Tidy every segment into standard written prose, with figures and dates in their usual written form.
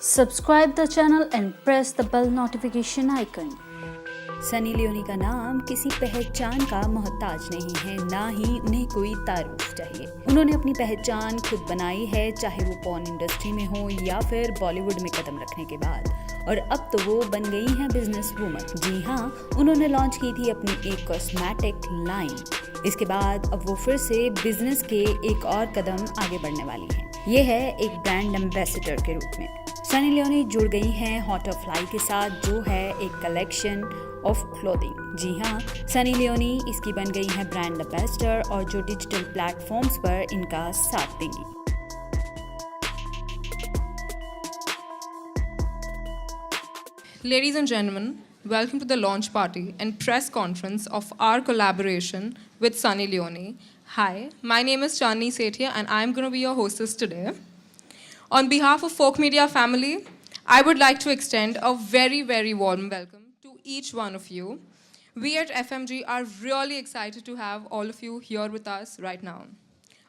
Subscribe the channel and press the bell notification icon. Sunny Leone का नाम किसी पहचान का मोहताज नहीं है, ना ही उन्हें कोई तारुफ चाहिए। उन्होंने अपनी पहचान खुद बनाई है, चाहे वो पॉर्न इंडस्ट्री में हो या फिर बॉलीवुड में कदम रखने के बाद। और अब तो वो बन गई हैं बिजनेस वूमन। जी हाँ, उन्होंने लॉन्च की थी अपनी एक कॉस्मेटिक लाइन। इसके बाद अब वो फिर से बिजनेस के एक और कदम आगे बढ़ने वाली हैं। ये है एक ब्रांड एम्बेसडर के रूप में। सनी लियोनी जुड़ गई हैं हॉटरफ्लाई के साथ, जो है एक कलेक्शन ऑफ क्लोथिंग। जी हाँ, सनी लियोनी इसकी बन गई हैं ब्रांड एम्बेसडर, और जो डिजिटल प्लेटफॉर्म्स पर इनका साथ देंगी। Ladies and gentlemen, welcome to the launch party and press conference of our collaboration with Sunny Leone. Hi, my name is Chandni Sethia and I'm going to be your hostess today. On behalf of Folk Media family, I would like to extend a very, very warm welcome to each one of you. We at FMG are really excited to have all of you here with us right now.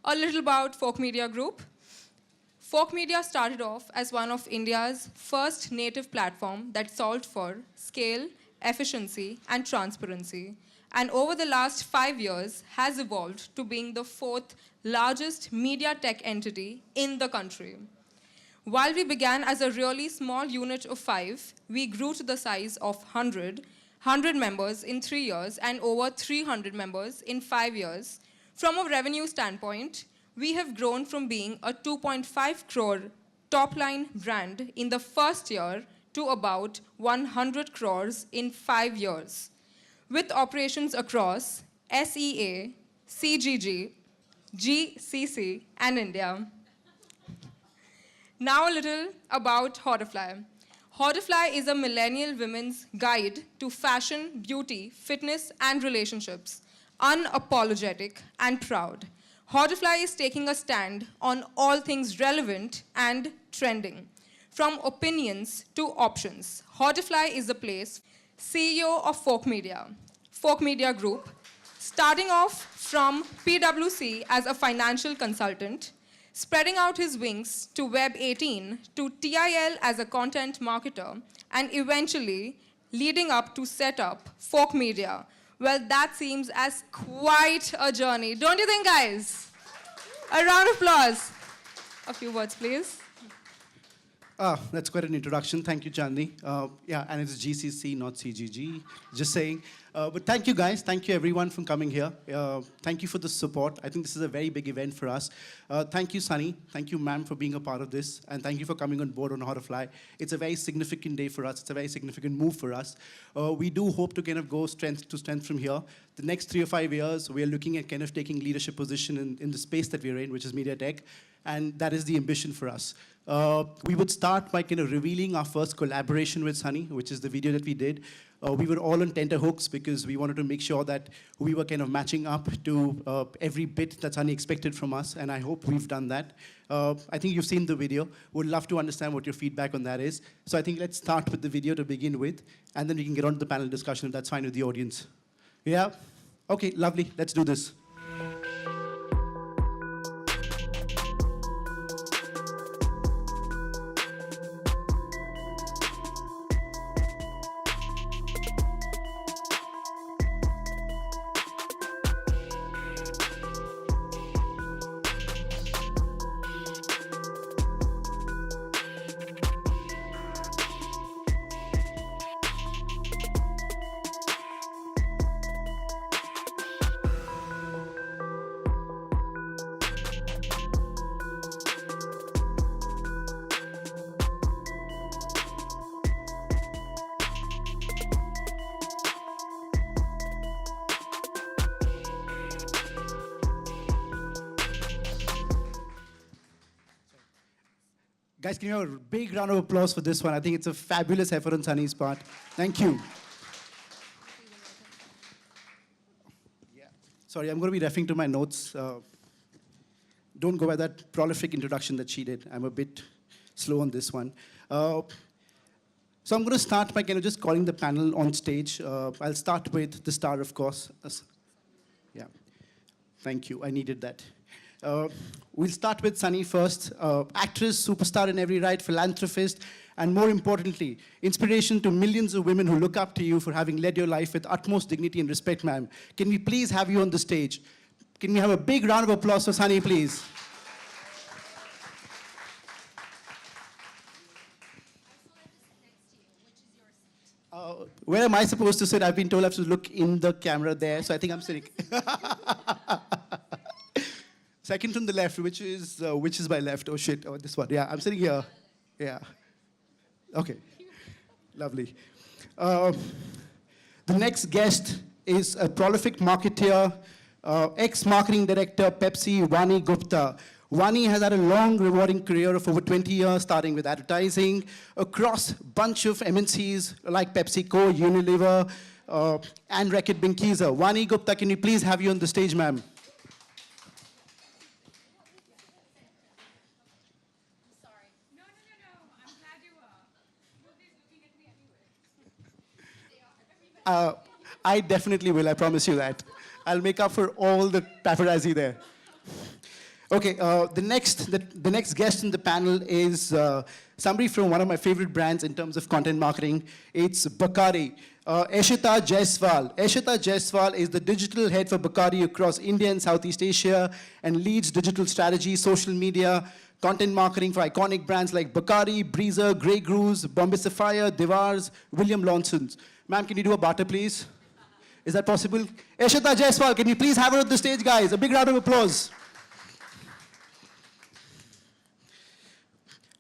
A little about Folk Media Group. Folk Media started off as one of India's first native platform that solved for scale, efficiency, and transparency. And over the last 5 years has evolved to being the 4th largest media tech entity in the country. While we began as a really small unit of 5, we grew to the size of 100 members in 3 years and over 300 members in 5 years. From a revenue standpoint, we have grown from being a 2.5 crore top-line brand in the first year to about 100 crores in 5 years, with operations across SEA, CGG, GCC, and India. Now a little about Hauterfly. Hauterfly is a millennial women's guide to fashion, beauty, fitness, and relationships, unapologetic and proud. Hauterfly is taking a stand on all things relevant and trending, from opinions to options. Hauterfly is the place. CEO of Folk Media Group, starting off from PwC as a financial consultant, spreading out his wings to Web 18, to TIL as a content marketer, and eventually leading up to set up Folk Media. Well, that seems as quite a journey. Don't you think, guys? A round of applause. A few words, please. That's quite an introduction. Thank you, Chandni. Yeah, and it's GCC, not CGG. Just saying. But thank you, guys. Thank you, everyone, for coming here. Thank you for the support. I think this is a very big event for us. Thank you, Sunny. Thank you, ma'am, for being a part of this. And thank you for coming on board on Hauterfly. It's a very significant day for us. It's a very significant move for us. We do hope to kind of go strength to strength from here. The next 3 or 5 years, we are looking at kind of taking leadership position in the space that we're in, which is media tech. And that is the ambition for us. We would start by kind of revealing our first collaboration with Sunny, which is the video that we did. We were all on tenterhooks because we wanted to make sure that we were kind of matching up to every bit that Sunny expected from us, and I hope we've done that. I think you've seen the video. Would love to understand what your feedback on that is. So I think let's start with the video to begin with, and then we can get on to the panel discussion if that's fine with the audience. Yeah? Okay, lovely. Let's do this. Guys, can you have a big round of applause for this one? I think it's a fabulous effort on Sunny's part. Thank you. Yeah. Sorry, I'm going to be referring to my notes. Don't go by that prolific introduction that she did. I'm a bit slow on this one. So I'm going to start by kind of just calling the panel on stage. I'll start with the star, of course. Yeah. Thank you. I needed that. Uh, we'll start with Sunny first. Actress, superstar in every right, philanthropist, and more importantly, inspiration to millions of women who look up to you for having led your life with utmost dignity and respect, ma'am. Can we please have you on the stage? Can we have a big round of applause for Sunny, please? Where am I supposed to sit? I've been told I have to look in the camera there, so I think I'm sitting. Second from the left, which is my left? Oh shit! Oh, this one. Yeah, I'm sitting here. Yeah. Okay. Lovely. The next guest is a prolific marketeer, ex-marketing director, Pepsi, Vani Gupta. Vani has had a long, rewarding career of over 20 years, starting with advertising, across a bunch of MNCs like PepsiCo, Unilever, and Reckitt Benckiser. Vani Gupta, can we please have you on the stage, ma'am? I definitely will, I promise you that. I'll make up for all the paparazzi there. Okay, the next guest in the panel is somebody from one of my favorite brands in terms of content marketing. It's Bacardi. Eshita Jaiswal. Eshita Jaiswal is the digital head for Bacardi across India and Southeast Asia and leads digital strategy, social media, content marketing for iconic brands like Bacardi, Breezer, Grey Goose, Bombay Sapphire, Devars, William Lawson's. Ma'am, can you do a barter, please? Is that possible? Eshita Jaiswal, can you please have her on the stage, guys? A big round of applause.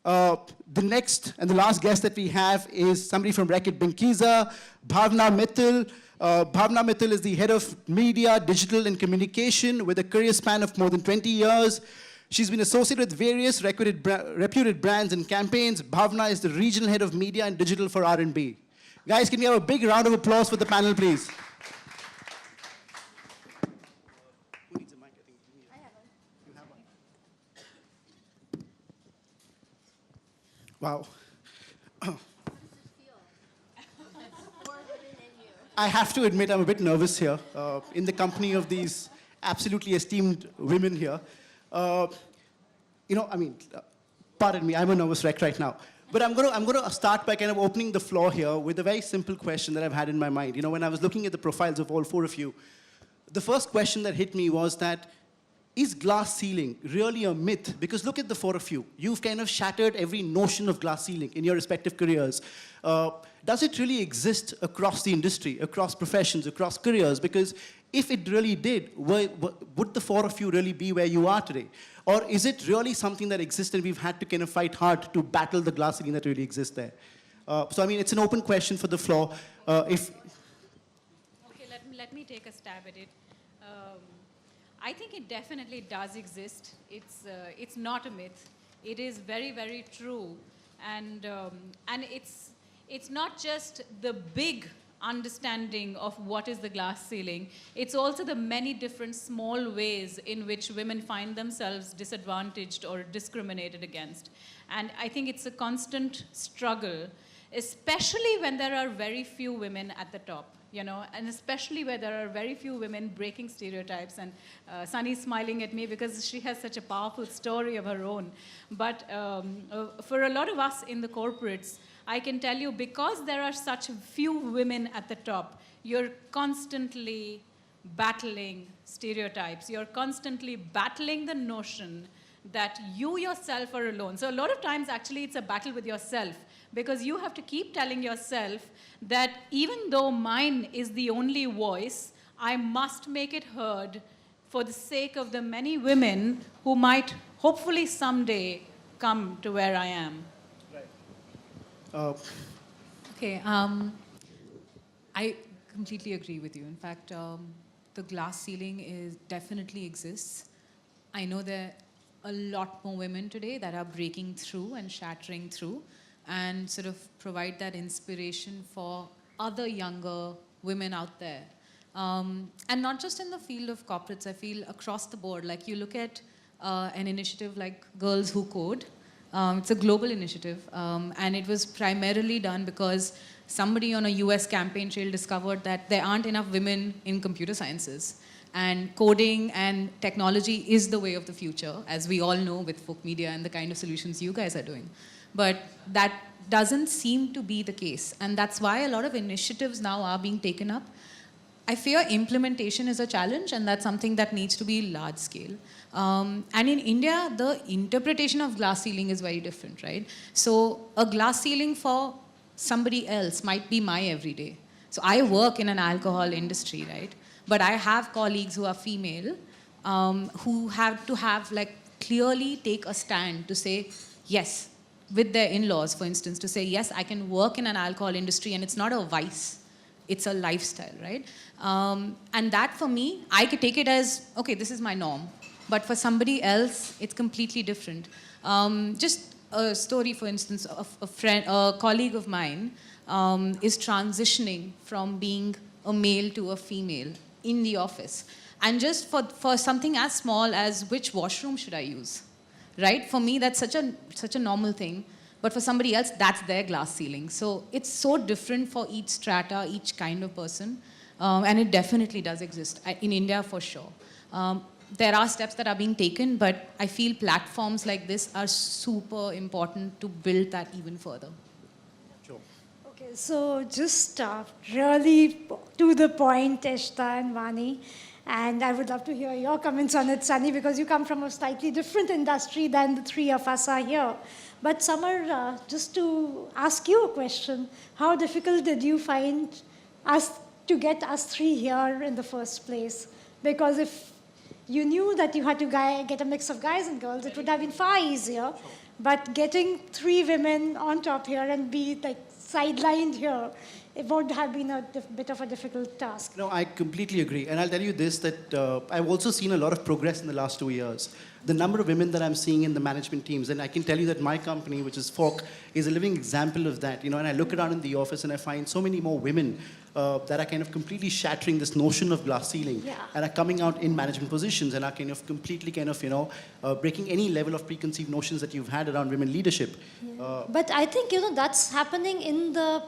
The next and the last guest that we have is somebody from Reckitt Benckiser, Bhavna Mittal. Bhavna Mittal is the head of media, digital, and communication with a career span of more than 20 years. She's been associated with various reputed brands and campaigns. Bhavna is the regional head of media and digital for R&B. Guys, can we have a big round of applause for the panel, please? Who needs a mic? I think I have one. You have one. Wow. I have to admit I'm a bit nervous here in the company of these absolutely esteemed women here. Pardon me, I'm a nervous wreck right now. But I'm going to start by kind of opening the floor here with a very simple question that I've had in my mind. You know, when I was looking at the profiles of all four of you, the first question that hit me was that, is glass ceiling really a myth? Because look at the four of you. You've kind of shattered every notion of glass ceiling in your respective careers. Does it really exist across the industry, across professions, across careers? Because if it really did, would the four of you really be where you are today? Or is it really something that exists and we've had to kind of fight hard to battle the glass ceiling that really exists there? So, I mean, it's an open question for the floor. Okay, let me take a stab at it. I think it definitely does exist. It's not a myth. It is very, very true. And it's not just the big understanding of what is the glass ceiling. It's also the many different small ways in which women find themselves disadvantaged or discriminated against. And I think it's a constant struggle, especially when there are very few women at the top, you know, and especially where there are very few women breaking stereotypes. And Sunny's smiling at me because she has such a powerful story of her own. But for a lot of us in the corporates, I can tell you, because there are such few women at the top, you're constantly battling stereotypes. You're constantly battling the notion that you yourself are alone. So a lot of times, actually, it's a battle with yourself, because you have to keep telling yourself that even though mine is the only voice, I must make it heard for the sake of the many women who might hopefully someday come to where I am. Okay, I completely agree with you. In fact, the glass ceiling definitely exists. I know there are a lot more women today that are breaking through and shattering through and sort of provide that inspiration for other younger women out there. And not just in the field of corporates, I feel across the board. Like you look at an initiative like Girls Who Code. It's a global initiative, and it was primarily done because somebody on a US campaign trail discovered that there aren't enough women in computer sciences. And coding and technology is the way of the future, as we all know with folk media and the kind of solutions you guys are doing. But that doesn't seem to be the case. And that's why a lot of initiatives now are being taken up. I fear implementation is a challenge, and that's something that needs to be large scale. And in India, the interpretation of glass ceiling is very different, right? So a glass ceiling for somebody else might be my everyday. So I work in an alcohol industry, right? But I have colleagues who are female who have to have like clearly take a stand to say, yes, with their in-laws, for instance, to say, yes, I can work in an alcohol industry and it's not a vice, it's a lifestyle, right? And that for me, I could take it as, okay, this is my norm. But for somebody else, it's completely different. Just a story, for instance, of a colleague of mine is transitioning from being a male to a female in the office. And just for something as small as which washroom should I use, right? For me, that's such a normal thing. But for somebody else, that's their glass ceiling. So it's so different for each strata, each kind of person. And it definitely does exist, in India for sure. There are steps that are being taken, but I feel platforms like this are super important to build that even further. Sure. Okay, so just really to the point, Eshta and Vani, and I would love to hear your comments on it, Sunny, because you come from a slightly different industry than the three of us are here. But Samar, just to ask you a question, how difficult did you find us to get us three here in the first place? Because if you knew that you had to get a mix of guys and girls, it would have been far easier. But getting three women on top here and be like sidelined here, it would have been a bit of a difficult task. No, I completely agree. And I'll tell you this, that I've also seen a lot of progress in the last 2 years. The number of women that I'm seeing in the management teams, and I can tell you that my company, which is Fork, is a living example of that. And I look around in the office and I find so many more women that are kind of completely shattering this notion of glass ceiling and are coming out in management positions and are kind of completely breaking any level of preconceived notions that you've had around women leadership. Yeah. But I think, that's happening in the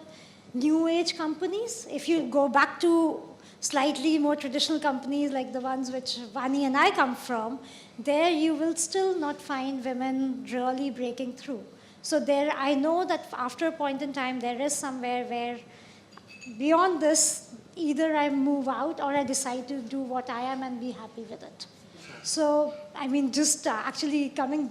new age companies. If you go back to slightly more traditional companies like the ones which Vani and I come from, there you will still not find women really breaking through. So there, I know that after a point in time, there is somewhere where beyond this, either I move out or I decide to do what I am and be happy with it. So, just actually coming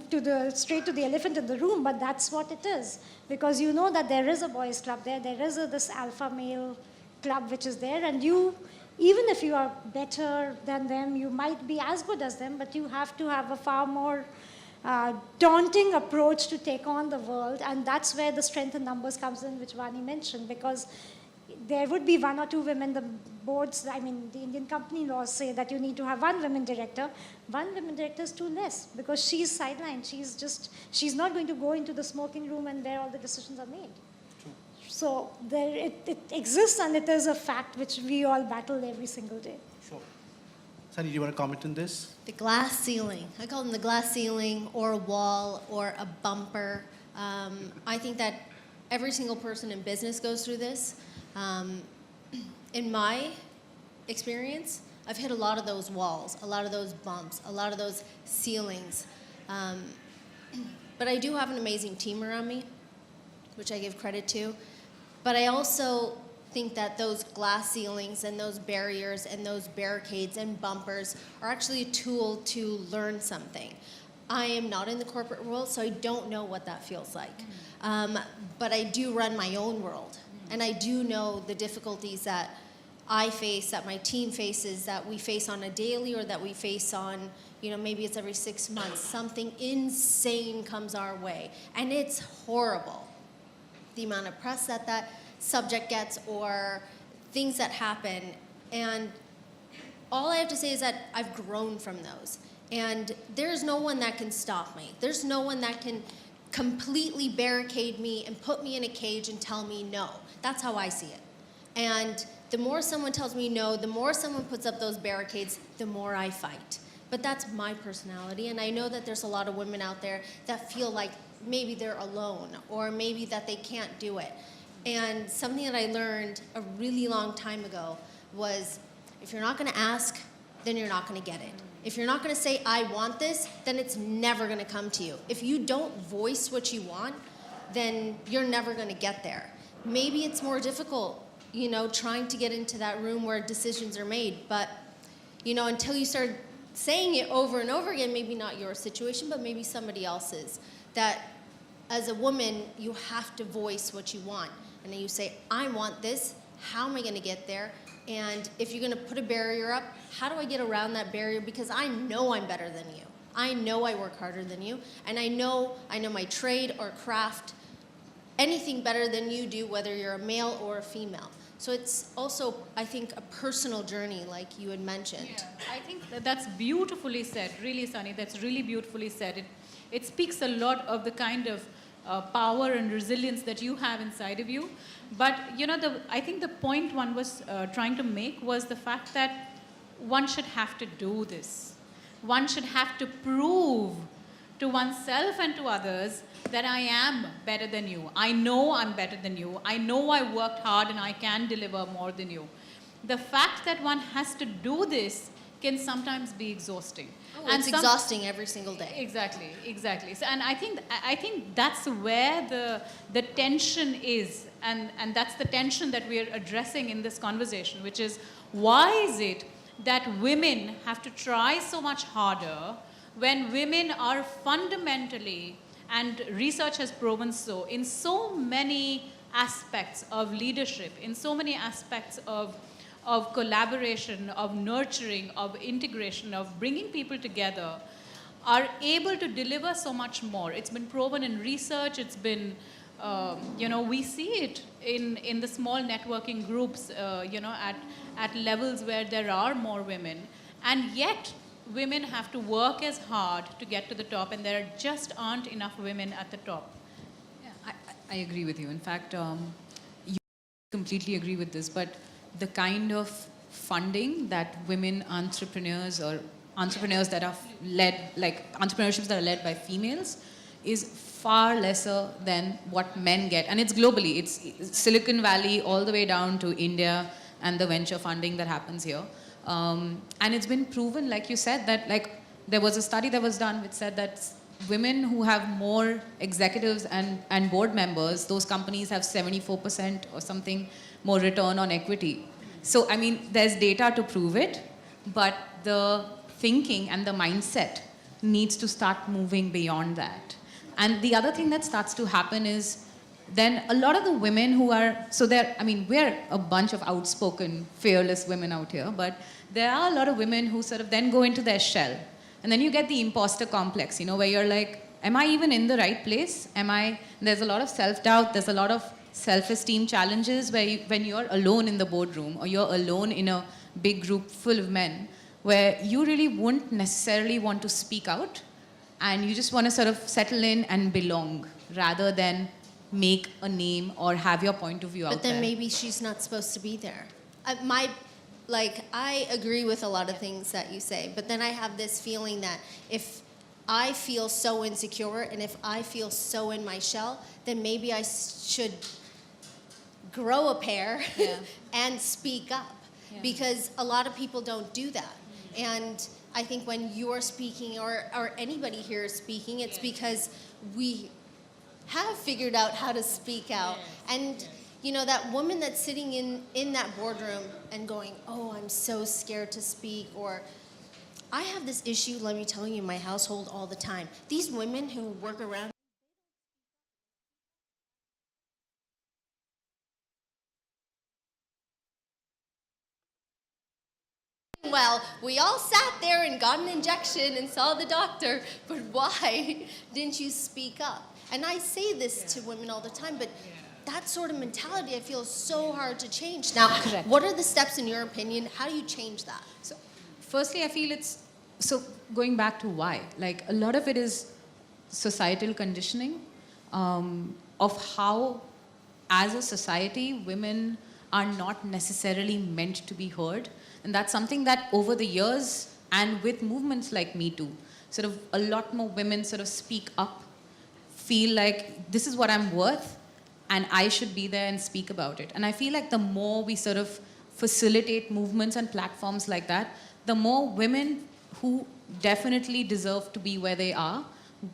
straight to the elephant in the room, but that's what it is. Because you know that there is a boys club there is this alpha male club which is there, and you, even if you are better than them, you might be as good as them, but you have to have a far more daunting approach to take on the world, and that's where the strength in numbers comes in, which Vani mentioned, because there would be one or two women, the boards, the Indian company laws say that you need to have one women director. One women director is too less because she's sidelined. She's not going to go into the smoking room and where all the decisions are made. True. So it exists, and it is a fact which we all battle every single day. Sure. Sunny, do you want to comment on this? The glass ceiling. I call them the glass ceiling or a wall or a bumper. I think that every single person in business goes through this. In my experience, I've hit a lot of those walls, a lot of those bumps, a lot of those ceilings. But I do have an amazing team around me, which I give credit to. But I also think that those glass ceilings and those barriers and those barricades and bumpers are actually a tool to learn something. I am not in the corporate world, so I don't know what that feels like. But I do run my own world. And I do know the difficulties that I face, that my team faces, that we face on a daily, or that we face on, maybe it's every 6 months. Something insane comes our way. And it's horrible. The amount of press that subject gets, or things that happen. And all I have to say is that I've grown from those. And there's no one that can stop me. There's no one that can completely barricade me and put me in a cage and tell me no. That's how I see it. And the more someone tells me no, the more someone puts up those barricades, the more I fight. But that's my personality, and I know that there's a lot of women out there that feel like maybe they're alone, or maybe that they can't do it. And something that I learned a really long time ago was, if you're not gonna ask, then you're not going to get it. If you're not going to say, I want this, then it's never going to come to you. If you don't voice what you want, then you're never going to get there. Maybe it's more difficult, you know, trying to get into that room where decisions are made, but, you know, until you start saying it over and over again, maybe not your situation, but maybe somebody else's, that as a woman, you have to voice what you want. And then you say, I want this, how am I going to get there? And if you're going to put a barrier up, how do I get around that barrier? Because I know I'm better than you. I know I work harder than you. And I know my trade or craft, anything better than you do, whether you're a male or a female. So it's also, I think, a personal journey, like you had mentioned. Yeah, I think that's beautifully said. Really, Sunny, that's really beautifully said. It speaks a lot of the kind of power and resilience that you have inside of you. But, you know, I think the point one was trying to make was the fact that one should have to do this. One should have to prove to oneself and to others that I am better than you. I know I'm better than you. I know I worked hard and I can deliver more than you. The fact that one has to do this can sometimes be exhausting. Oh, and it's exhausting every single day. Exactly. So, and I think that's where the tension is, and that's the tension that we are addressing in this conversation, which is, why is it that women have to try so much harder when women are fundamentally, and research has proven so, in so many aspects of leadership, in so many aspects of collaboration, of nurturing, of integration, of bringing people together, are able to deliver so much more. It's been proven in research. It's been, you know, we see it in the small networking groups, you know, at levels where there are more women. And yet, women have to work as hard to get to the top, and there just aren't enough women at the top. Yeah, I agree with you. In fact, you completely agree with this, but the kind of funding that women entrepreneurs or entrepreneurs that are led, like entrepreneurships that are led by females, is far lesser than what men get. And it's globally. It's Silicon Valley all the way down to India and the venture funding that happens here. And it's been proven, like you said, that like there was a study that was done which said that women who have more executives and board members, those companies have 74% or something more return on equity. So, I mean, there's data to prove it, but the thinking and the mindset needs to start moving beyond that. And the other thing that starts to happen is then a lot of the women who are, so there, I mean, we're a bunch of outspoken, fearless women out here, but there are a lot of women who sort of then go into their shell. And then you get the imposter complex, you know, where you're like, am I even in the right place? There's a lot of self-doubt, there's a lot of self-esteem challenges where when you're alone in the boardroom or you're alone in a big group full of men, where you really wouldn't necessarily want to speak out and you just want to sort of settle in and belong rather than make a name or have your point of view out there. But then maybe she's not supposed to be there. I agree with a lot of things that you say, but then I have this feeling that if I feel so insecure and if I feel so in my shell, then maybe I should grow a pair and speak up, because a lot of people don't do that. And I think when you're speaking or anybody here is speaking, it's because we have figured out how to speak out. And you know, that woman that's sitting in that boardroom and going, oh, I'm so scared to speak, or I have this issue, let me tell you, in my household all the time. These women who work around, well, we all sat there and got an injection and saw the doctor, but why didn't you speak up? And I say this to women all the time, but that sort of mentality I feel is so hard to change. Now, what are the steps in your opinion? How do you change that? So, firstly, I feel so going back to why, like a lot of it is societal conditioning of how, as a society, women are not necessarily meant to be heard. And that's something that over the years and with movements like Me Too, sort of a lot more women sort of speak up, feel like this is what I'm worth and I should be there and speak about it. And I feel like the more we sort of facilitate movements and platforms like that, the more women who definitely deserve to be where they are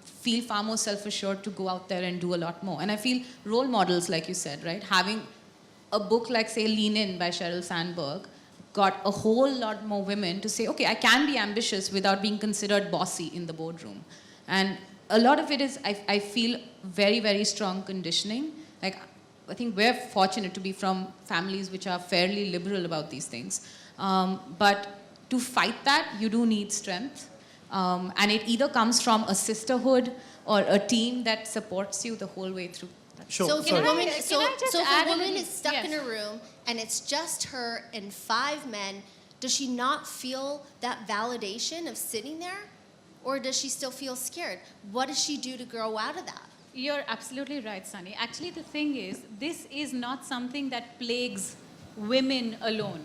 feel far more self-assured to go out there and do a lot more. And I feel role models, like you said, right? Having a book like, say, Lean In by Sheryl Sandberg got a whole lot more women to say, okay, I can be ambitious without being considered bossy in the boardroom. And a lot of it is, I feel, very, very strong conditioning. Like, I think we're fortunate to be from families which are fairly liberal about these things. But to fight that, you do need strength. And it either comes from a sisterhood or a team that supports you the whole way through. Sure. So if sorry. a woman, Can I so just if add a a woman little- is stuck yes. in a room and it's just her and 5 men, does she not feel that validation of sitting there? Or does she still feel scared? What does she do to grow out of that? You're absolutely right, Sunny. Actually, the thing is, this is not something that plagues women alone.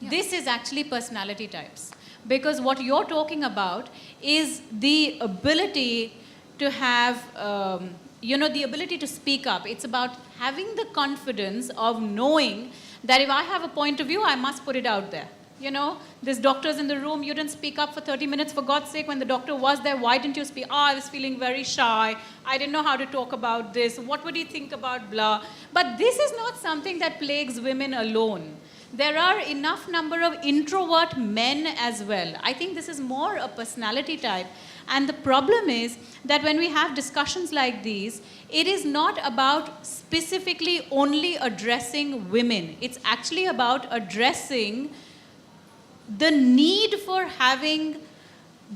This is actually personality types. Because what you're talking about is the ability to have, the ability to speak up. It's about having the confidence of knowing that if I have a point of view, I must put it out there. You know, there's doctors in the room, you didn't speak up for 30 minutes, for God's sake, when the doctor was there, why didn't you speak? I was feeling very shy, I didn't know how to talk about this, what would he think about blah? But this is not something that plagues women alone. There are enough number of introvert men as well. I think this is more a personality type. And the problem is that when we have discussions like these, it is not about specifically only addressing women. It's actually about addressing the need for having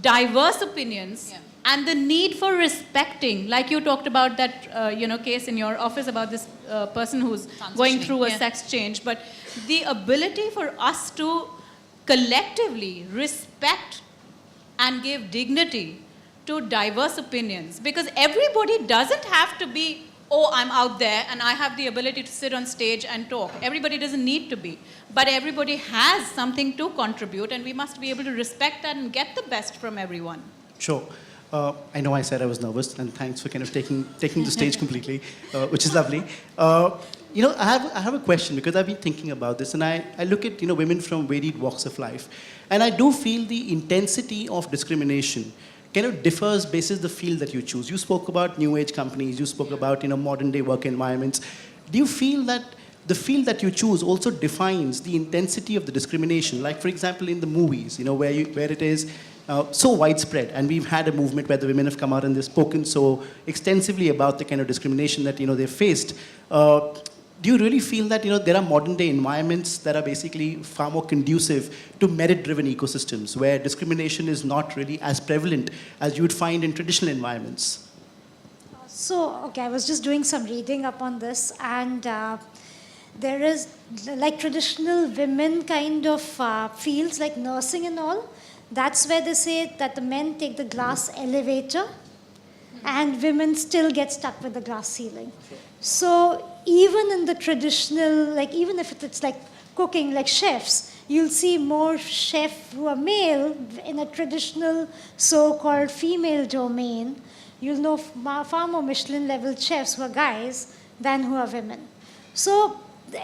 diverse opinions and the need for respecting, like you talked about that case in your office about this person who's going through a sex change, but the ability for us to collectively respect and give dignity to diverse opinions, because everybody doesn't have to be, oh, I'm out there and I have the ability to sit on stage and talk. Everybody doesn't need to be. But everybody has something to contribute, and we must be able to respect that and get the best from everyone. Sure. I know I said I was nervous, and thanks for kind of taking the stage completely, which is lovely. I have a question, because I've been thinking about this, and I look at women from varied walks of life, and I do feel the intensity of discrimination kind of differs basis the field that you choose. You spoke about new age companies, you spoke about modern day work environments. Do you feel that the field that you choose also defines the intensity of the discrimination? Like, for example, in the movies, where it is so widespread, and we've had a movement where the women have come out and they've spoken so extensively about the kind of discrimination that they've faced. Do you really feel that there are modern day environments that are basically far more conducive to merit-driven ecosystems, where discrimination is not really as prevalent as you would find in traditional environments? So, okay, I was just doing some reading up on this, and there is, like, traditional women kind of fields, like nursing and all. That's where they say that the men take the glass elevator, and women still get stuck with the glass ceiling. So even in the traditional, like, even if it's like cooking, like chefs, you'll see more chefs who are male in a traditional so-called female domain. You'll know far more Michelin-level chefs who are guys than who are women. So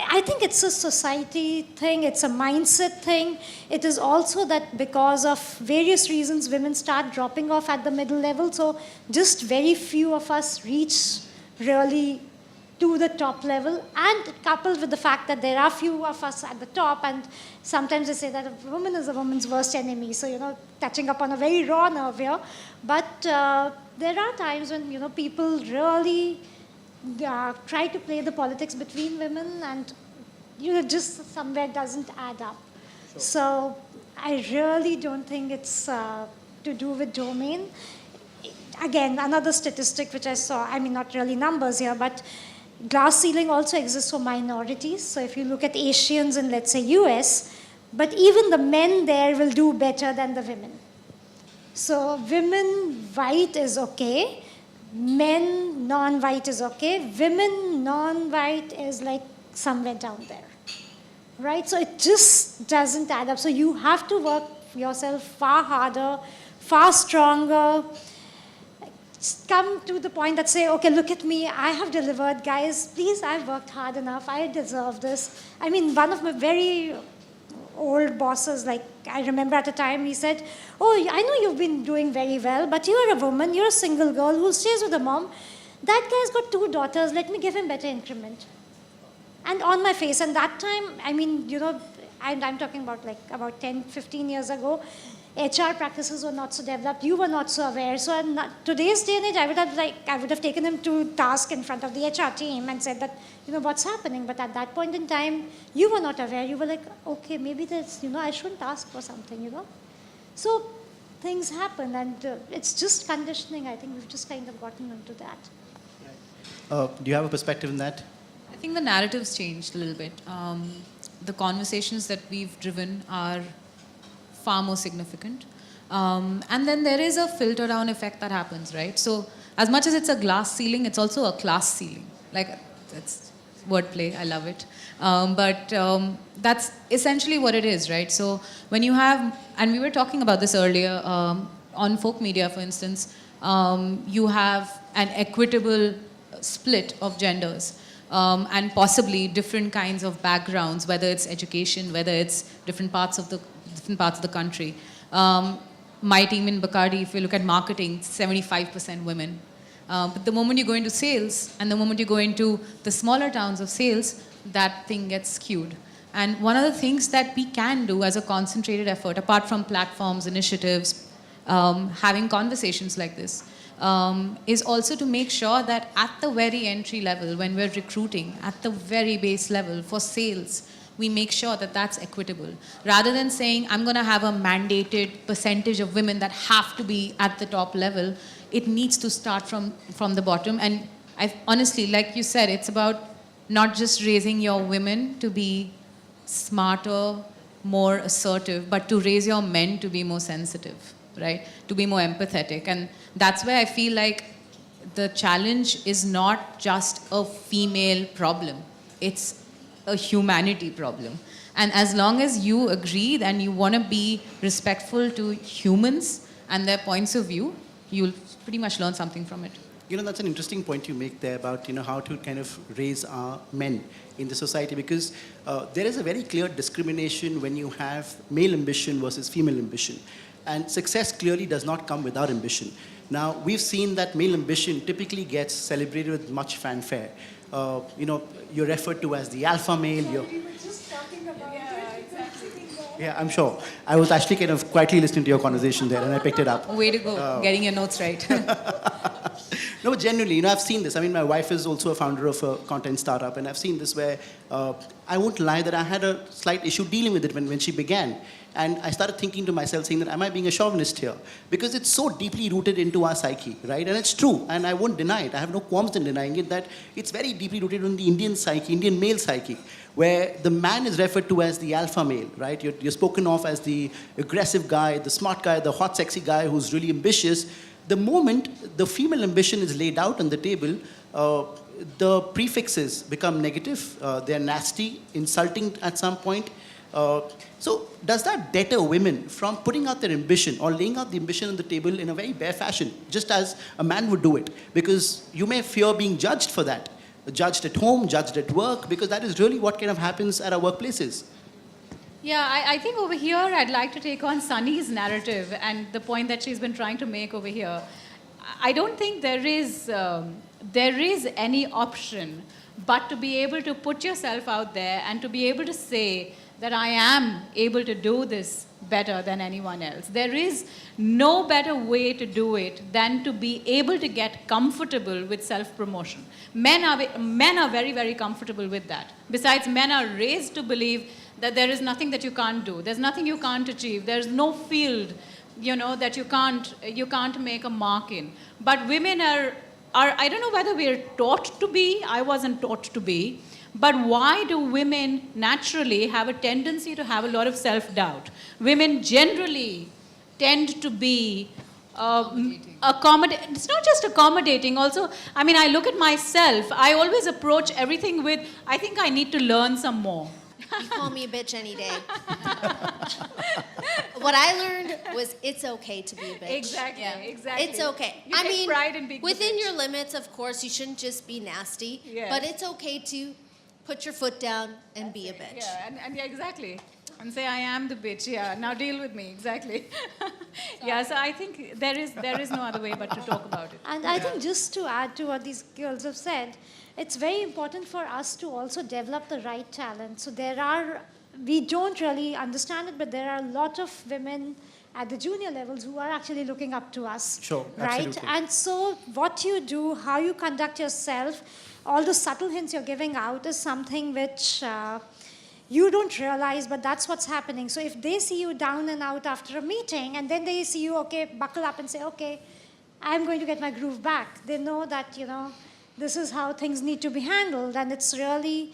I think it's a society thing, it's a mindset thing. It is also that because of various reasons, women start dropping off at the middle level. So just very few of us reach really to the top level, and coupled with the fact that there are few of us at the top, and sometimes they say that a woman is a woman's worst enemy. So, touching upon a very raw nerve here. But there are times when, people really try to play the politics between women, and just somewhere doesn't add up. Sure. So I really don't think it's to do with domain. Again, another statistic which I saw, I mean, not really numbers here, but glass ceiling also exists for minorities. So if you look at Asians in, let's say, US, but even the men there will do better than the women. So women white is okay, men non-white is okay, women non-white is like somewhere down there, right? So it just doesn't add up. So you have to work yourself far harder, far stronger. Come to the point that say, okay, look at me, I have delivered, guys, please, I've worked hard enough, I deserve this. I mean, one of my very old bosses. Like, I remember at a time he said, "Oh, I know you've been doing very well, but you're a woman, you're a single girl who stays with a mom. That guy's got 2 daughters, let me give him better increment." And on my face, and that time, I mean, and I'm talking about like about 10, 15 years ago, HR practices were not so developed, you were not so aware. So in today's day and age, I would have taken him to task in front of the HR team and said that, what's happening. But at that point in time, you were not aware. You were like, okay, maybe there's, I shouldn't ask for something, So things happen, and it's just conditioning. I think we've just kind of gotten into that. Do you have a perspective in that? I think the narrative's changed a little bit. The conversations that we've driven are far more significant. And then there is a filter down effect that happens, right? So as much as it's a glass ceiling, it's also a class ceiling. Like, that's wordplay, I love it. But that's essentially what it is, right? So when you have, and we were talking about this earlier, on folk media, for instance, you have an equitable split of genders. And possibly different kinds of backgrounds, whether it's education, whether it's different parts of the country. My team in Bacardi, if you look at marketing, 75% women. But the moment you go into sales, and the moment you go into the smaller towns of sales, that thing gets skewed. And one of the things that we can do as a concentrated effort, apart from platforms, initiatives, having conversations like this, is also to make sure that at the very entry level, when we're recruiting, at the very base level for sales, we make sure that that's equitable. Rather than saying, I'm going to have a mandated percentage of women that have to be at the top level, it needs to start from the bottom. And honestly, like you said, it's about not just raising your women to be smarter, more assertive, but to raise your men to be more sensitive, right? To be more empathetic. And that's where I feel like the challenge is not just a female problem. It's a humanity problem. And as long as you agree and you want to be respectful to humans and their points of view, you'll pretty much learn something from it. That's an interesting point you make there about, how to kind of raise our men in the society, because there is a very clear discrimination when you have male ambition versus female ambition. And success clearly does not come without ambition. Now, we've seen that male ambition typically gets celebrated with much fanfare. You're referred to as the alpha male. We were just talking about Yeah, I'm sure. I was actually kind of quietly listening to your conversation there, and I picked it up. Way to go, getting your notes right. No, but genuinely, I've seen this. I mean, my wife is also a founder of a content startup, and I've seen this where I won't lie that I had a slight issue dealing with it when she began. And I started thinking to myself, saying that, am I being a chauvinist here? Because it's so deeply rooted into our psyche, right? And it's true, and I won't deny it. I have no qualms in denying it, that it's very deeply rooted in the Indian psyche, Indian male psyche, where the man is referred to as the alpha male, right? You're spoken of as the aggressive guy, the smart guy, the hot, sexy guy who's really ambitious. The moment the female ambition is laid out on the table, the prefixes become negative. They're nasty, insulting at some point. So does that deter women from putting out their ambition or laying out the ambition on the table in a very bare fashion, just as a man would do it? Because you may fear being judged for that, judged at home, judged at work, because that is really what kind of happens at our workplaces. Yeah, I think over here I'd like to take on Sunny's narrative and the point that she's been trying to make over here. I don't think there is any option but to be able to put yourself out there and to be able to say that I am able to do this better than anyone else. There is no better way to do it than to be able to get comfortable with self-promotion. Men are very, very comfortable with that. Besides, men are raised to believe that there is nothing that you can't do. There's nothing you can't achieve. There's no field, that you can't make a mark in. But women are I don't know whether we're taught to be. I wasn't taught to be. But why do women naturally have a tendency to have a lot of self-doubt? Women generally tend to be accommodating. It's not just accommodating. Also, I mean, I look at myself. I always approach everything with, I think I need to learn some more. You call me a bitch any day. What I learned was it's okay to be a bitch. Exactly, Yeah. exactly. It's okay. You take pride in being within the bitch. your limits, of course, you shouldn't just be nasty. Yes. But it's okay to put your foot down and be a bitch. Yeah, and yeah, exactly. And say, I am the bitch, yeah, now deal with me, exactly. Yeah, so I think there is no other way but to talk about it. And I think just to add to what these girls have said, it's very important for us to also develop the right talent. So we don't really understand it, but there are a lot of women at the junior levels who are actually looking up to us. Sure, right? absolutely. And so what you do, how you conduct yourself, all the subtle hints you're giving out is something which you don't realize, but that's what's happening. So if they see you down and out after a meeting, and then they see you, okay, buckle up and say, okay, I'm going to get my groove back. They know that, this is how things need to be handled, and it's really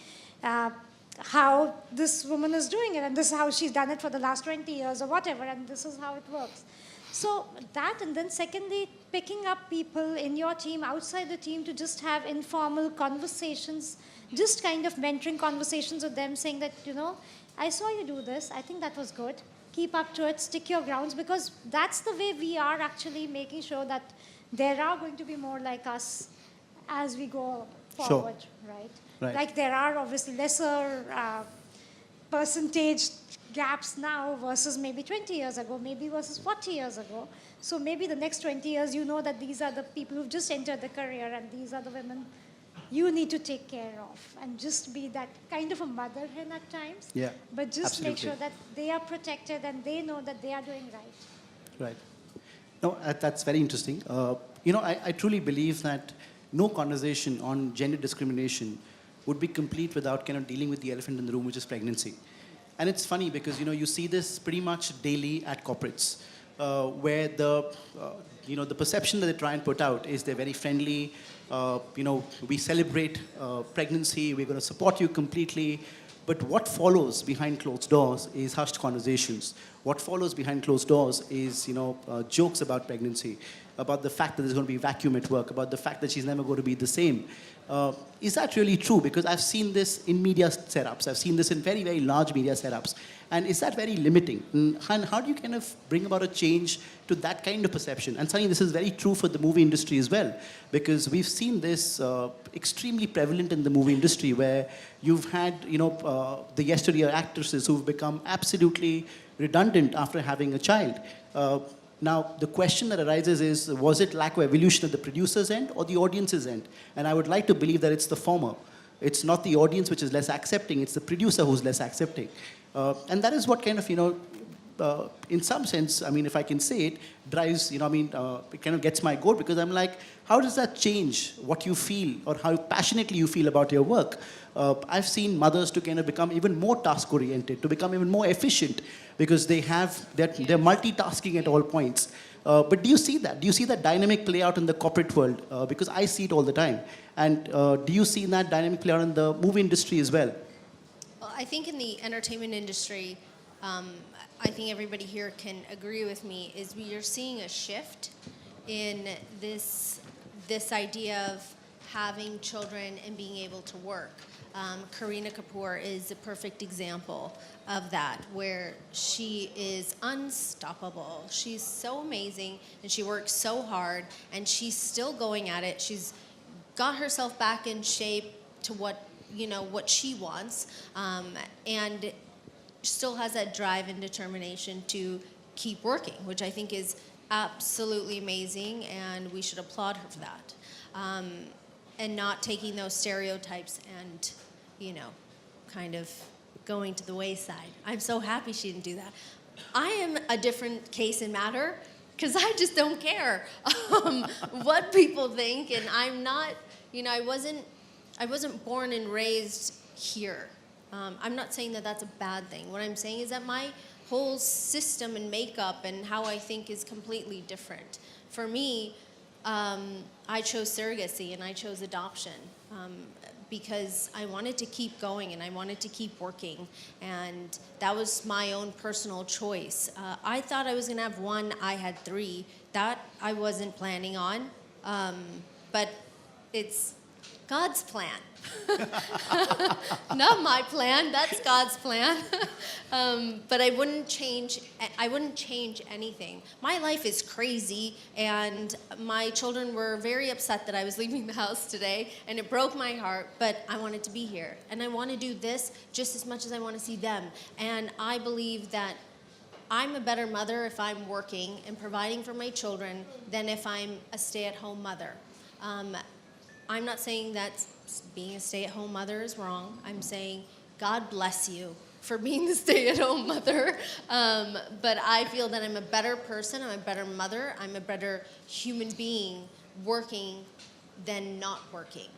how this woman is doing it, and this is how she's done it for the last 20 years or whatever, and this is how it works. So that, and then secondly, picking up people in your team, outside the team, to just have informal conversations, just kind of mentoring conversations with them, saying that, I saw you do this, I think that was good, keep up to it, stick your grounds, because that's the way we are actually making sure that there are going to be more like us as we go forward, right? Like there are obviously lesser percentage gaps now versus maybe 20 years ago, maybe versus 40 years ago. So maybe the next 20 years, that these are the people who've just entered the career, and these are the women you need to take care of, and just be that kind of a mother hen at times. Yeah, but just absolutely. make sure that they are protected and they know that they are doing right. Right. No, that's very interesting. I truly believe that no conversation on gender discrimination would be complete without kind of dealing with the elephant in the room, which is pregnancy. And it's funny because, you see this pretty much daily at corporates, where the perception that they try and put out is they're very friendly, we celebrate pregnancy, we're going to support you completely. But what follows behind closed doors is hushed conversations. What follows behind closed doors is, jokes about pregnancy, about the fact that there's going to be vacuum at work, about the fact that she's never going to be the same. Is that really true? Because I've seen this in media setups. I've seen this in very, very large media setups. And is that very limiting? And how do you kind of bring about a change to that kind of perception? And Sunny, this is very true for the movie industry as well, because we've seen this extremely prevalent in the movie industry, where you've had, the yesteryear actresses who've become absolutely redundant after having a child. Now, the question that arises is, was it lack of evolution at the producer's end or the audience's end? And I would like to believe that it's the former. It's not the audience which is less accepting, it's the producer who's less accepting. And that is what kind of, in some sense, I mean, if I can say it, drives, it kind of gets my goat, because I'm like, how does that change what you feel or how passionately you feel about your work? I've seen mothers to kind of become even more task-oriented, to become even more efficient, because they're multitasking at all points. But do you see that? Do you see that dynamic play out in the corporate world? Because I see it all the time. And do you see that dynamic play out in the movie industry as well? Well, I think in the entertainment industry, I think everybody here can agree with me, is we are seeing a shift in this idea of having children and being able to work. Kareena Kapoor is a perfect example of that, where she is unstoppable. She's so amazing, and she works so hard, and she's still going at it. She's got herself back in shape to what she wants, and still has that drive and determination to keep working, which I think is absolutely amazing, and we should applaud her for that. And not taking those stereotypes and, kind of going to the wayside. I'm so happy she didn't do that. I am a different case and matter, because I just don't care what people think, and I'm not, I wasn't born and raised here. I'm not saying that that's a bad thing. What I'm saying is that my whole system and makeup and how I think is completely different. For me, I chose surrogacy and I chose adoption because I wanted to keep going and I wanted to keep working, and that was my own personal choice. I thought I was going to have one. I had three. That I wasn't planning on, but it's God's plan. Not my plan. That's God's plan. But I wouldn't change. I wouldn't change anything. My life is crazy, and my children were very upset that I was leaving the house today, and it broke my heart. But I wanted to be here, and I want to do this just as much as I want to see them. And I believe that I'm a better mother if I'm working and providing for my children than if I'm a stay-at-home mother. I'm not saying that being a stay-at-home mother is wrong. I'm saying God bless you for being the stay-at-home mother. But I feel that I'm a better person, I'm a better mother, I'm a better human being working than not working.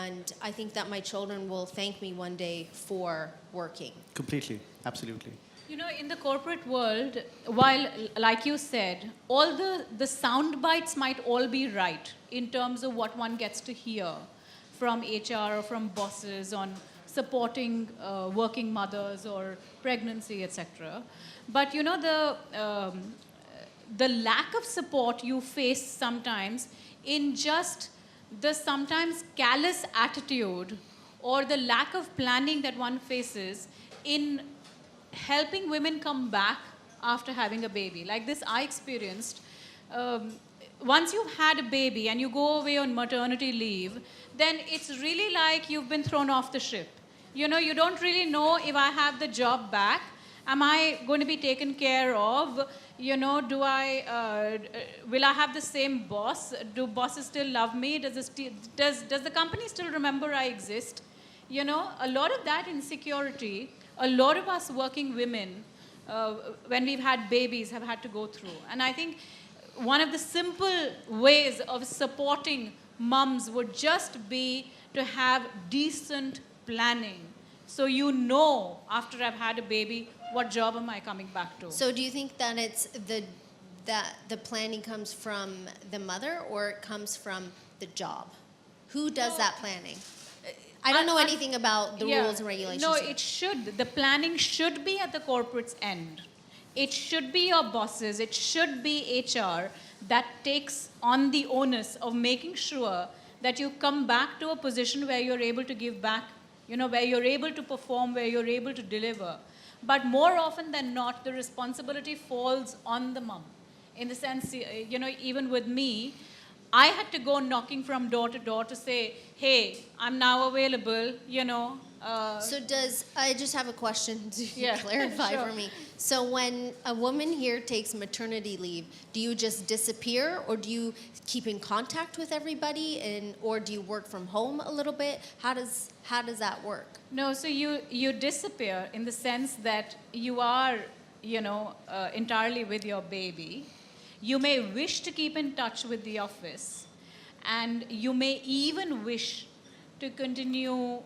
And I think that my children will thank me one day for working. Completely, absolutely. You know, in the corporate world, while, like you said, all the sound bites might all be right in terms of what one gets to hear from HR or from bosses on supporting working mothers or pregnancy, etc. But you know, the lack of support you face sometimes in just the sometimes callous attitude or the lack of planning that one faces in helping women come back after having a baby. Like this I experienced. Once you've had a baby and you go away on maternity leave, then it's really like you've been thrown off the ship. You know, you don't really know if I have the job back. Am I going to be taken care of? You know, will I have the same boss? Do bosses still love me? Does the company still remember I exist? You know, a lot of that insecurity, a lot of us working women, when we've had babies, have had to go through. And I think one of the simple ways of supporting mums would just be to have decent planning. So you know, after I've had a baby, what job am I coming back to? So do you think that it's that the planning comes from the mother or it comes from the job? Who does that planning? I don't know anything about the rules and regulations. No, here. it should. The planning should be at the corporate's end. It should be your bosses. It should be HR that takes on the onus of making sure that you come back to a position where you're able to give back, you know, where you're able to perform, where you're able to deliver. But more often than not, the responsibility falls on the mom. In the sense, you know, even with me, I had to go knocking from door to door to say, hey, I'm now available, you know. So I just have a question to clarify sure. for me. So when a woman here takes maternity leave, do you just disappear or do you keep in contact with everybody or do you work from home a little bit? How does that work? No, so you disappear in the sense that you are, you know, entirely with your baby. You may wish to keep in touch with the office, and you may even wish to continue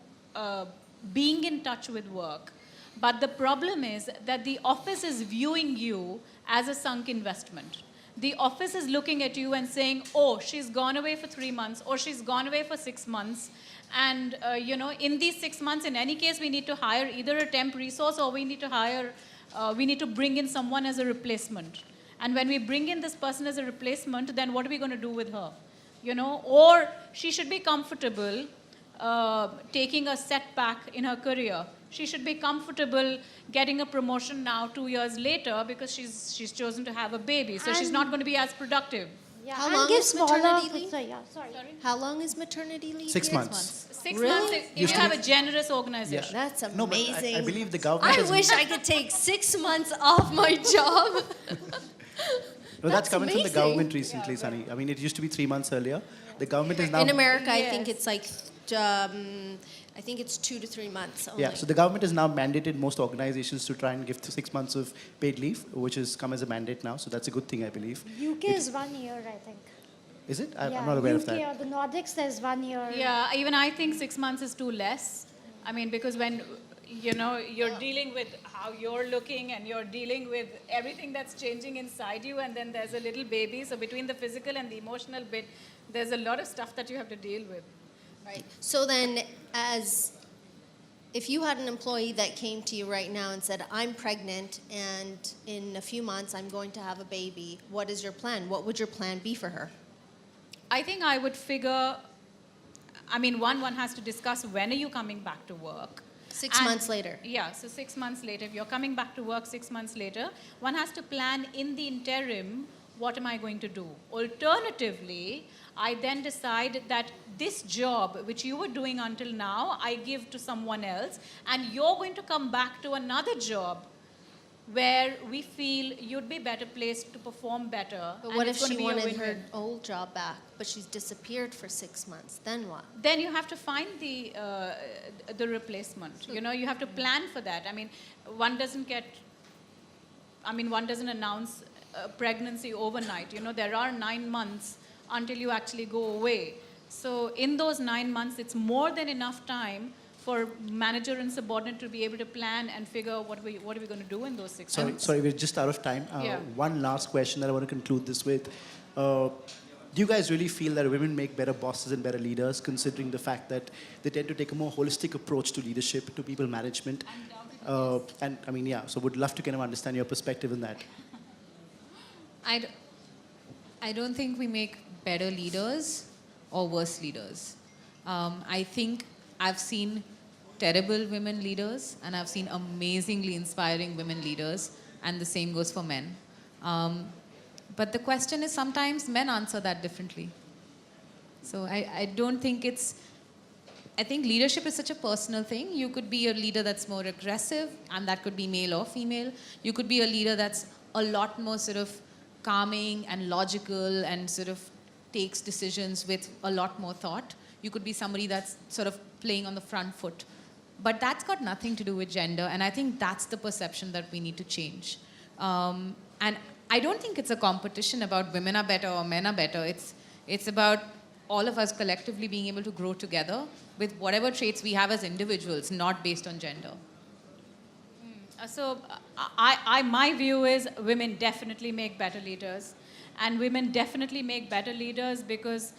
being in touch with work. But the problem is that the office is viewing you as a sunk investment. The office is looking at you and saying, oh, she's gone away for 3 months, or she's gone away for 6 months. And, you know, in these 6 months, in any case, we need to hire either a temp resource or we need to bring in someone as a replacement. And when we bring in this person as a replacement, then what are we going to do with her? You know, or she should be comfortable taking a setback in her career. She should be comfortable getting a promotion now 2 years later because she's chosen to have a baby. So she's not going to be as productive. Yeah, How and long give is smaller- maternity leave? Sorry, yeah, sorry. How long is maternity leave? 6 here? months. 6 Really? months if you have a generous organization. That's amazing. No, but I believe the government I is... wish I could take 6 months off my job. No, that's coming from the amazing. government recently, Sunny. I mean, it used to be 3 months earlier. The government is now... In America, I Yes. think it's like, I think it's 2 to 3 months only. Yeah, so the government has now mandated most organizations to try and give 6 months of paid leave, which has come as a mandate now. So that's a good thing, I believe. UK is 1 year, I think. Is it? I'm Yeah, not aware of UK that. or the Nordics, there's 1 year. Yeah, even I think 6 months is too less. I mean, because when, you know, you're dealing with how you're looking and you're dealing with everything that's changing inside you, and then there's a little baby. So between the physical and the emotional bit, there's a lot of stuff that you have to deal with. Right. So then, if you had an employee that came to you right now and said, I'm pregnant and in a few months I'm going to have a baby, what is your plan? What would your plan be for her? I think I would figure I mean, one has to discuss when are you coming back to work. 6 months later. Yeah, so 6 months later, if you're coming back to work 6 months later, one has to plan in the interim, what am I going to do? Alternatively, I then decide that this job, which you were doing until now, I give to someone else, and you're going to come back to another job where we feel you'd be better placed to perform better. But and what it's if gonna she be a wanted her win-win. old job back, but she's disappeared for 6 months? Then what? Then you have to find the replacement. You know, you have to plan for that. I mean, one doesn't announce pregnancy overnight. You know, there are 9 months until you actually go away. So in those 9 months, it's more than enough time for manager and subordinate to be able to plan and figure out what are we going to do in those 6 months. Sorry, we're just out of time. Yeah. One last question that I want to conclude this with. Do you guys really feel that women make better bosses and better leaders, considering the fact that they tend to take a more holistic approach to leadership, to people management? And I mean, yeah, so would love to kind of understand your perspective in that. I don't think we make better leaders or worse leaders. I think I've seen terrible women leaders and I've seen amazingly inspiring women leaders, and the same goes for men. But the question is, sometimes men answer that differently. So I don't think I think leadership is such a personal thing. You could be a leader that's more aggressive, and that could be male or female. You could be a leader that's a lot more sort of calming and logical and sort of takes decisions with a lot more thought. You could be somebody that's sort of playing on the front foot. But that's got nothing to do with gender, and I think that's the perception that we need to change. And I don't think it's a competition about women are better or men are better. It's about all of us collectively being able to grow together with whatever traits we have as individuals, not based on gender. So my view is women definitely make better leaders, and women definitely make better leaders because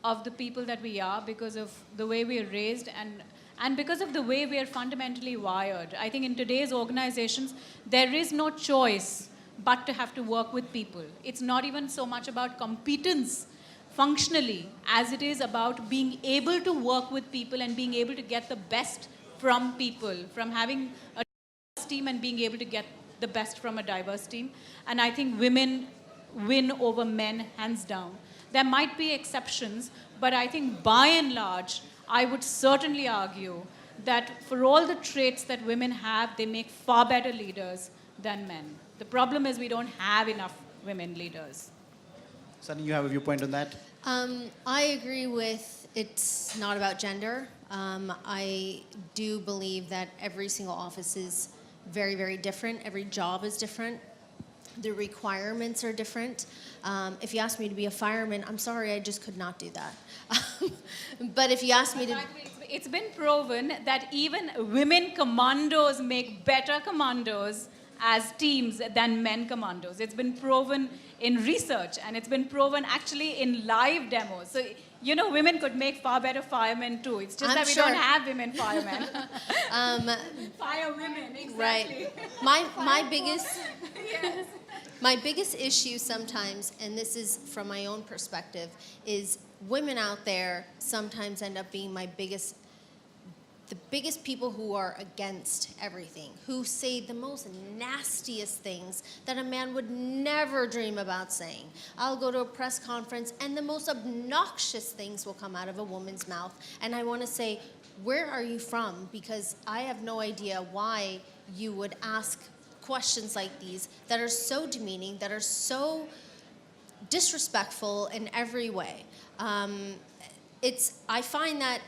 of the people that we are, because of the way we are raised, and because of the way we are fundamentally wired. I think in today's organizations, there is no choice but to have to work with people. It's not even so much about competence functionally as it is about being able to work with people and being able to get the best from people, from having a diverse team and being able to get the best from a diverse team. And I think women win over men hands down. There might be exceptions, but I think by and large, I would certainly argue that for all the traits that women have, they make far better leaders than men. The problem is we don't have enough women leaders. Sunny, you have a viewpoint on that? I agree with it's not about gender. I do believe that every single office is very, very different. Every job is different. The requirements are different. If you asked me to be a fireman, I'm sorry, I just could not do that. But if you asked me to... It's been proven that even women commandos make better commandos as teams than men commandos. It's been proven in research, and it's been proven actually in live demos. So, you know, women could make far better firemen too. It's just that we don't have women firemen. Fire women, exactly. Right. My biggest... Yes. My biggest issue sometimes, and this is from my own perspective, is women out there sometimes end up being the biggest people who are against everything, who say the most nastiest things that a man would never dream about saying. I'll go to a press conference and the most obnoxious things will come out of a woman's mouth. And I want to say, where are you from? Because I have no idea why you would ask questions like these that are so demeaning, that are so disrespectful in every way. I find that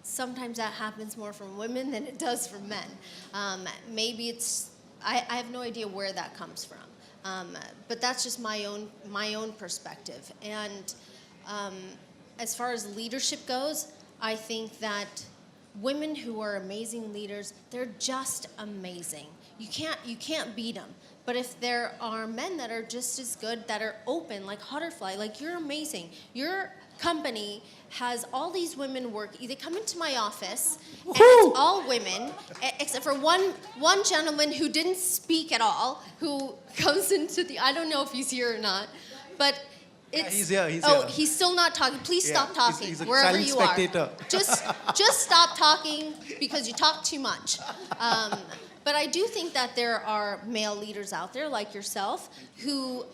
sometimes that happens more from women than it does from men. Maybe I have no idea where that comes from. But that's just my own perspective. And as far as leadership goes, I think that women who are amazing leaders, they're just amazing. You can't beat them. But if there are men that are just as good, that are open, like Hauterfly, like you're amazing. Your company has all these women they come into my office, and it's all women, except for one gentleman who didn't speak at all, who comes into I don't know if he's here or not, but he's here, he's oh, here. he's still not talking. Please Yeah, stop talking he's a wherever silent you spectator. are. Just stop talking because you talk too much. But I do think that there are male leaders out there like yourself who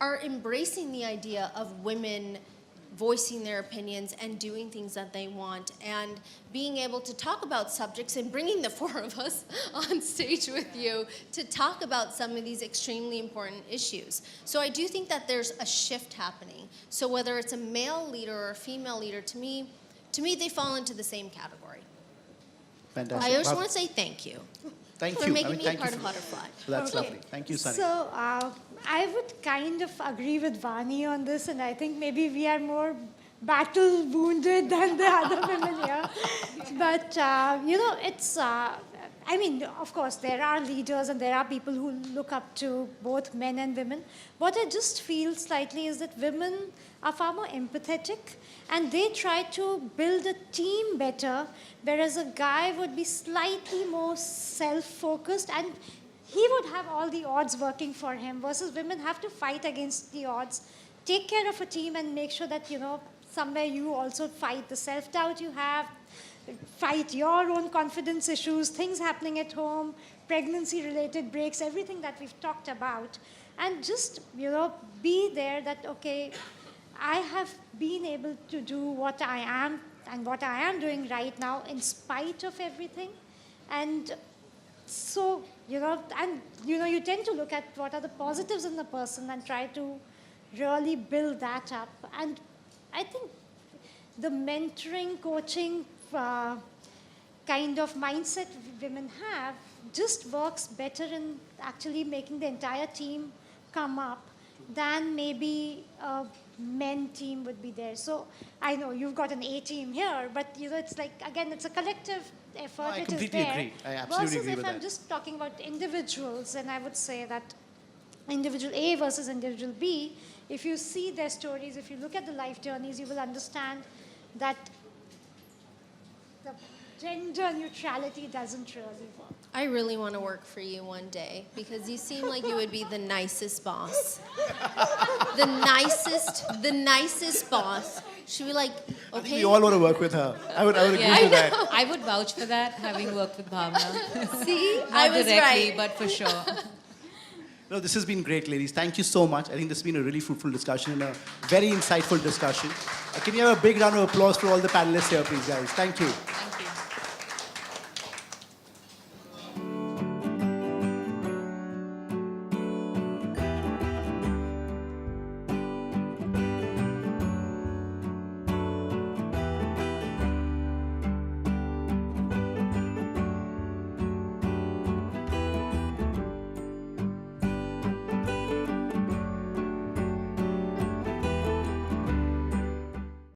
are embracing the idea of women voicing their opinions and doing things that they want and being able to talk about subjects and bringing the four of us on stage with you to talk about some of these extremely important issues. So I do think that there's a shift happening. So whether it's a male leader or a female leader, to me they fall into the same category. Fantastic. I just Wow. want to say thank you Thank for you. making me a thank part you of Hauterfly. That's Okay. lovely. Thank you, Sunny. So I would kind of agree with Vani on this, and I think maybe we are more battle wounded than the other women here. But it's. I mean, of course, there are leaders and there are people who look up to both men and women. What I just feel slightly is that women are far more empathetic and they try to build a team better, whereas a guy would be slightly more self-focused and he would have all the odds working for him, versus women have to fight against the odds, take care of a team and make sure that, somewhere you also fight the self-doubt you have, fight your own confidence issues, things happening at home, pregnancy-related breaks, everything that we've talked about. And just, be there that, okay, I have been able to do what I am and what I am doing right now in spite of everything. And so, you tend to look at what are the positives in the person and try to really build that up. And I think the mentoring, coaching kind of mindset women have just works better in actually making the entire team come up than maybe a men team would be there. So I know you've got an A team here, but it's like, again, it's a collective effort. No, I which completely is there. agree. I absolutely versus agree if with I'm that. just talking about individuals, and I would say that individual A versus individual B, if you see their stories, if you look at the life journeys, you will understand that the gender neutrality doesn't really work. I really want to work for you one day because you seem like you would be the nicest boss. The nicest boss. She'd be like, I think okay. we all want to work with her. I would agree to that. I would vouch for that, having worked with Bhavna. See, Not I was directly, right. but for sure. No, this has been great, ladies. Thank you so much. I think this has been a really fruitful discussion and a very insightful discussion. Can you have a big round of applause for all the panelists here, please, guys? Thank you.